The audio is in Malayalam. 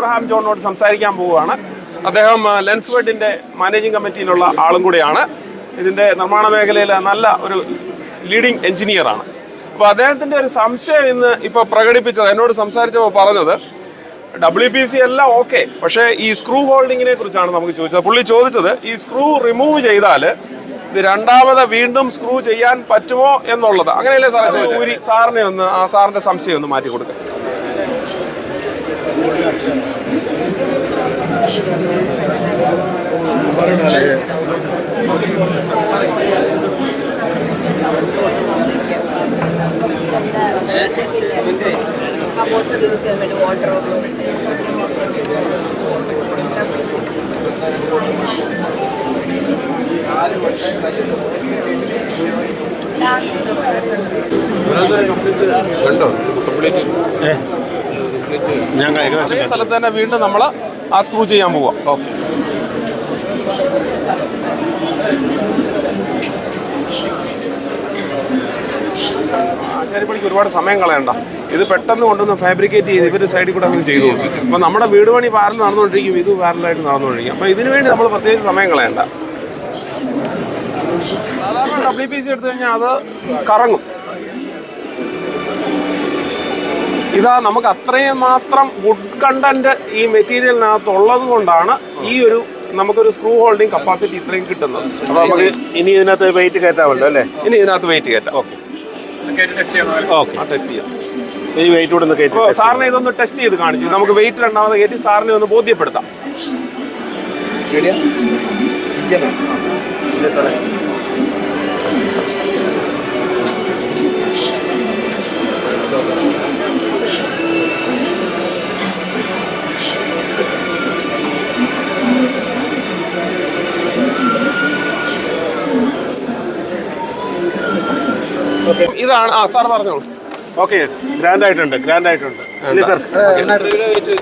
എബ്രഹാം ജോണിനോട് സംസാരിക്കാൻ പോവുകയാണ്. അദ്ദേഹം ലെൻസ്വേഡിൻ്റെ മാനേജിംഗ് കമ്മിറ്റിയിലുള്ള ആളും കൂടിയാണ്. ഇതിൻ്റെ നിർമ്മാണ മേഖലയിൽ നല്ല ഒരു ലീഡിംഗ് എഞ്ചിനീയറാണ്. അപ്പോൾ അദ്ദേഹത്തിൻ്റെ ഒരു സംശയം ഇന്ന് ഇപ്പോൾ പ്രകടിപ്പിച്ചത്, എന്നോട് സംസാരിച്ചപ്പോൾ പറഞ്ഞത്, WPC എല്ലാം ഓക്കെ, പക്ഷേ ഈ സ്ക്രൂ ഹോൾഡിങ്ങിനെ കുറിച്ചാണ് നമുക്ക് ചോദിച്ചത്. പുള്ളി ചോദിച്ചത് ഈ സ്ക്രൂ റിമൂവ് ചെയ്താൽ ഇത് രണ്ടാമത് വീണ്ടും സ്ക്രൂ ചെയ്യാൻ പറ്റുമോ എന്നുള്ളത്. അങ്ങനെയല്ലേ സാറേ ചോദിച്ചത്? സാറിനെ ഒന്ന് ആ സാറിൻ്റെ സംശയം ഒന്ന് മാറ്റി കൊടുക്കുക. അതേ സ്ഥലത്ത് തന്നെ വീണ്ടും നമ്മൾ ആ സ്ക്രൂ ചെയ്യാൻ പോവാം. ഓക്കെ, ആശാരിപ്പണിക്ക് ഒരുപാട് സമയം കളയണ്ട. ഇത് പെട്ടെന്ന് കൊണ്ടൊന്ന് ഫാബ്രിക്കേറ്റ് ചെയ്ത് ഇവർ സൈഡിൽ കൂടെ അങ്ങ് ചെയ്തു. അപ്പോൾ നമ്മുടെ വീട് പണി പാരൽ നടന്നുകൊണ്ടിരിക്കും, ഇത് പാരലായിട്ട് നടന്നുകൊണ്ടിരിക്കും. അപ്പോൾ ഇതിനു വേണ്ടി നമ്മൾ പ്രത്യേകിച്ച് സമയം കളയണ്ട. സാധാരണ WPC എടുത്തു കഴിഞ്ഞാൽ അത് കറങ്ങും. ഇതാ നമുക്ക് അത്രയും മാത്രം വുഡ് കണ്ടന്റ് ഈ മെറ്റീരിയലിനകത്ത് ഉള്ളത് കൊണ്ടാണ് ഈ ഒരു നമുക്കൊരു സ്ക്രൂ ഹോൾഡിംഗ് കപ്പാസിറ്റി ഇത്രയും കിട്ടുന്നത്. അപ്പോൾ നമുക്ക് ഇനി ഇതിനകത്ത് വെയിറ്റ് കയറ്റാമല്ലോ അല്ലേ? ഇനി ഇതിനകത്ത് വെയിറ്റ് കയറ്റാം. ഓക്കെ, ടെസ്റ്റ് ചെയ്യാം. ഈ വെയിറ്റ് കൂടെ ഒന്ന് കയറ്റി സാറിനെ ഇതൊന്ന് ടെസ്റ്റ് ചെയ്ത് കാണിച്ചു. നമുക്ക് വെയിറ്റ് രണ്ടാമത് കയറ്റി സാറിനെ ഒന്ന് ബോധ്യപ്പെടുത്താം. ഇതാണ് സാർ പറഞ്ഞോളൂ. ഓക്കെ, ഗ്രാൻഡ് ആയിട്ടുണ്ട്. ഇല്ല സാർ,